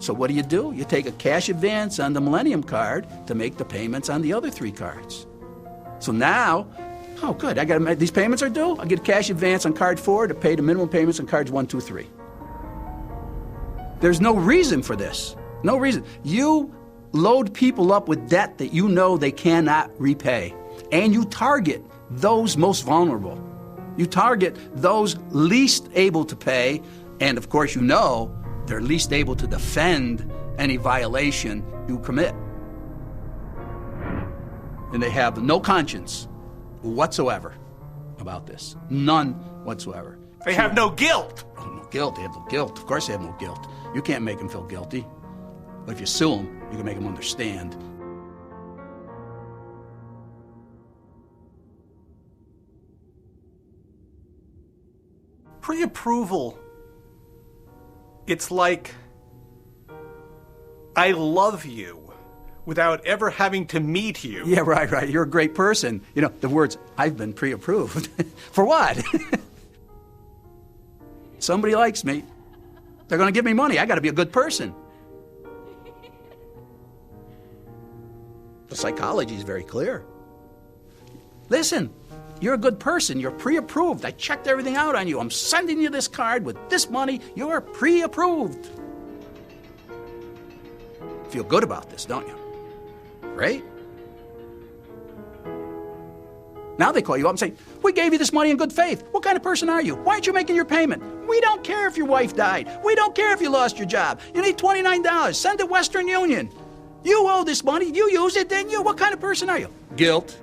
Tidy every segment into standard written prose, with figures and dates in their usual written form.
So what do? You take a cash advance on the Millennium card to make the payments on the other 3 cards. So now, oh good, these payments are due. I get a cash advance on card 4 to pay the minimum payments on cards 1, 2, 3. There's no reason for this. No reason. You load people up with debt that you know they cannot repay. And you target those most vulnerable. You target those least able to pay, and of course you know they're least able to defend any violation you commit. And they have no conscience whatsoever about this. None whatsoever. They have no guilt. Oh, no guilt. They have no guilt. Of course they have no guilt. You can't make them feel guilty. But if you sue them, you can make them understand. Pre-approval, it's like, I love you without ever having to meet you. Yeah, right. You're a great person. You know, the words, I've been pre-approved. For what? Somebody likes me. They're going to give me money. I got to be a good person. The psychology is very clear. Listen, you're a good person. You're pre-approved. I checked everything out on you. I'm sending you this card with this money. You're pre-approved. Feel good about this, don't you? Right? Now they call you up and say, we gave you this money in good faith. What kind of person are you? Why aren't you making your payment? We don't care if your wife died. We don't care if you lost your job. You need $29. Send it to Western Union. You owe this money. You use it, didn't you? What kind of person are you? Guilt.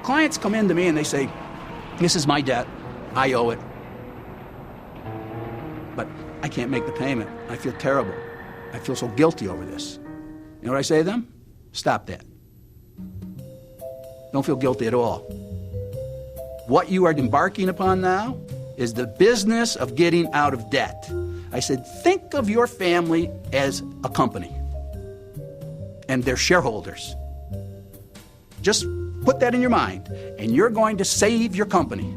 Clients come in to me and they say, this is my debt. I owe it. But I can't make the payment. I feel terrible. I feel so guilty over this. You know what I say to them? Stop that. Don't feel guilty at all. What you are embarking upon now is the business of getting out of debt. I said, think of your family as a company and their shareholders. Just put that in your mind, and you're going to save your company.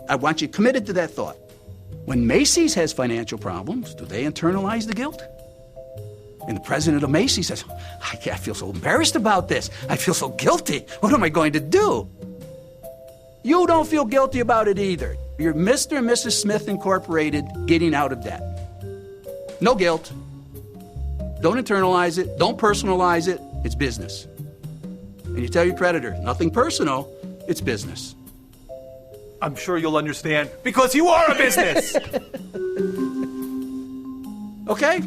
I want you committed to that thought. When Macy's has financial problems, do they internalize the guilt? And the president of Macy's says, I feel so embarrassed about this. I feel so guilty. What am I going to do? You don't feel guilty about it either. You're Mr. and Mrs. Smith Incorporated getting out of debt. No guilt. Don't internalize it. Don't personalize it. It's business. And you tell your creditor, nothing personal, it's business. I'm sure you'll understand, because you are a business! Okay?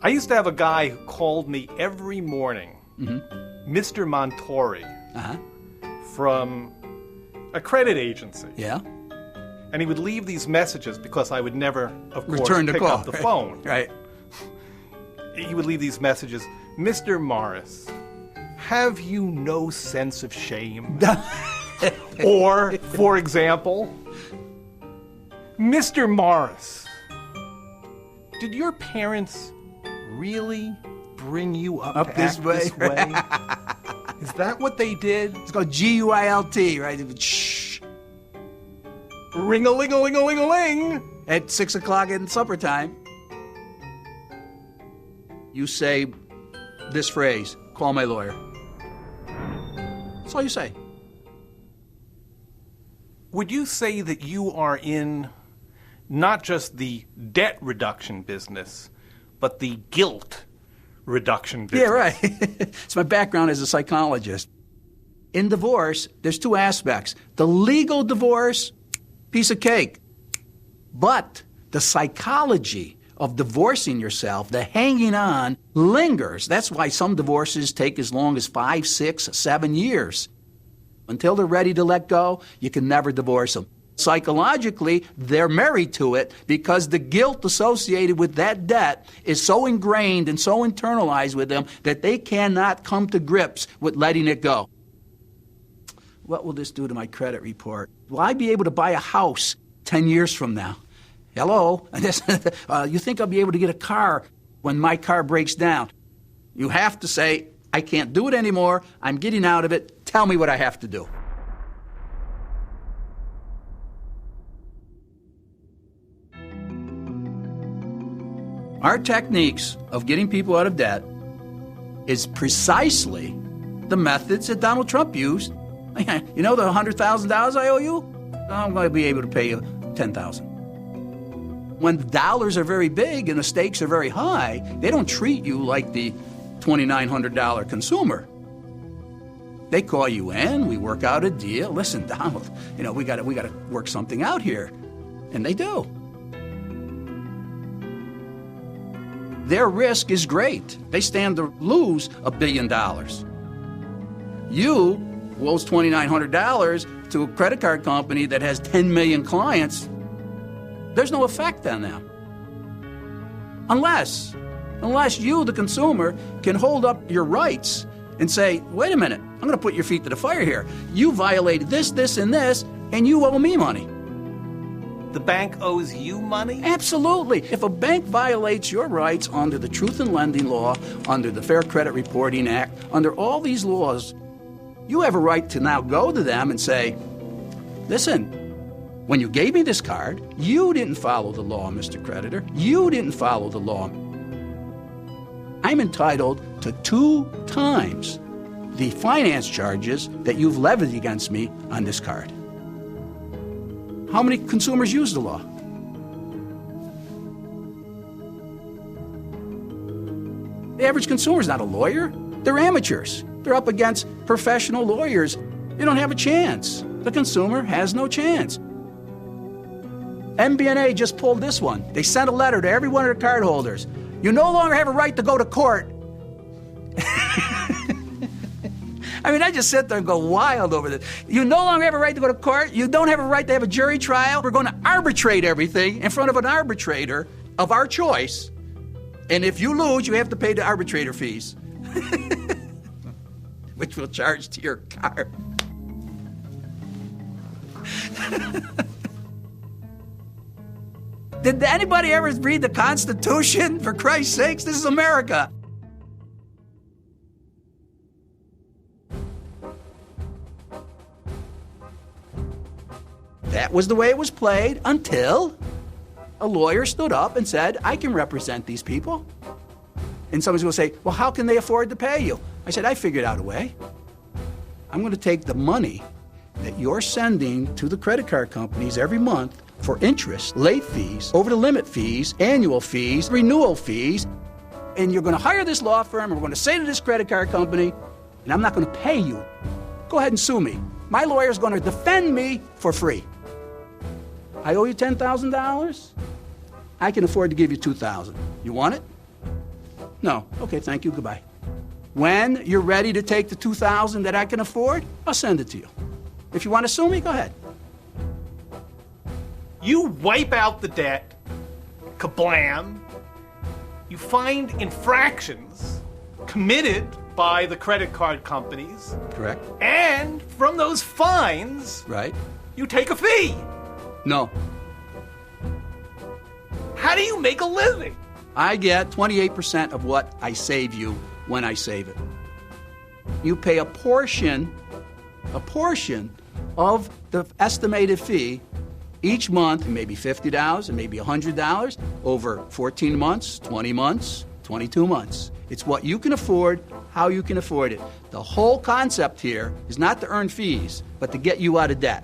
I used to have a guy who called me every morning, Mr. Montori, from a credit agency. Yeah? And he would leave these messages because I would never, of course, Return the pick call, up the phone. Right. He would leave these messages. Mr. Morris, have you no sense of shame? Or, for example, Mr. Morris, did your parents really bring you up this way? Is that what they did? It's called GUILT, right? Shh. Ring-a-ling-a-ling-a-ling-a-ling. At 6 o'clock in supper time, you say this phrase, call my lawyer. That's all you say. Would you say that you are in not just the debt reduction business, but the guilt reduction business? Yeah, right. It's my background as a psychologist. In divorce, there's 2 aspects. The legal divorce, piece of cake. But the psychology of divorcing yourself, the hanging on, lingers. That's why some divorces take as long as 5, 6, 7 years. Until they're ready to let go, you can never divorce them. Psychologically, they're married to it because the guilt associated with that debt is so ingrained and so internalized with them that they cannot come to grips with letting it go. What will this do to my credit report? Will I be able to buy a house 10 years from now? Hello? You think I'll be able to get a car when my car breaks down? You have to say, I can't do it anymore. I'm getting out of it. Tell me what I have to do. Our techniques of getting people out of debt is precisely the methods that Donald Trump used. You know the $100,000 I owe you? I'm going to be able to pay you $10,000. When the dollars are very big and the stakes are very high, they don't treat you like the $2,900 consumer. They call you in, we work out a deal. Listen, Donald, we got to work something out here. And they do. Their risk is great. They stand to lose $1 billion. You who owes $2,900 to a credit card company that has 10 million clients, there's no effect on them. Unless you, the consumer, can hold up your rights and say, wait a minute, I'm going to put your feet to the fire here. You violated this, this, and this, and you owe me money. The bank owes you money? Absolutely. If a bank violates your rights under the Truth in Lending Law, under the Fair Credit Reporting Act, under all these laws, you have a right to now go to them and say, listen, when you gave me this card, you didn't follow the law, Mr. Creditor. You didn't follow the law. I'm entitled to 2 times the finance charges that you've levied against me on this card. How many consumers use the law? The average consumer is not a lawyer. They're amateurs. They're up against professional lawyers. They don't have a chance. The consumer has no chance. MBNA just pulled this one. They sent a letter to every one of their cardholders. You no longer have a right to go to court. I just sit there and go wild over this. You no longer have a right to go to court. You don't have a right to have a jury trial. We're going to arbitrate everything in front of an arbitrator of our choice. And if you lose, you have to pay the arbitrator fees, which we'll charge to your card. Did anybody ever read the Constitution? For Christ's sakes, this is America. That was the way it was played until a lawyer stood up and said, I can represent these people. And somebody's going to say, well, how can they afford to pay you? I said, I figured out a way. I'm going to take the money that you're sending to the credit card companies every month for interest, late fees, over-the-limit fees, annual fees, renewal fees, and you're going to hire this law firm, and we're going to say to this credit card company, and I'm not going to pay you. Go ahead and sue me. My lawyer's going to defend me for free. I owe you $10,000. I can afford to give you $2,000. You want it? No. Okay, thank you. Goodbye. When you're ready to take the $2,000 that I can afford, I'll send it to you. If you want to sue me, go ahead. You wipe out the debt, kablam. You find infractions committed by the credit card companies. Correct. And from those fines, right, you take a fee. No. How do you make a living? I get 28% of what I save you when I save it. You pay a portion of the estimated fee each month, maybe $50 and maybe $100 over 14 months, 20 months, 22 months. It's what you can afford, how you can afford it. The whole concept here is not to earn fees, but to get you out of debt.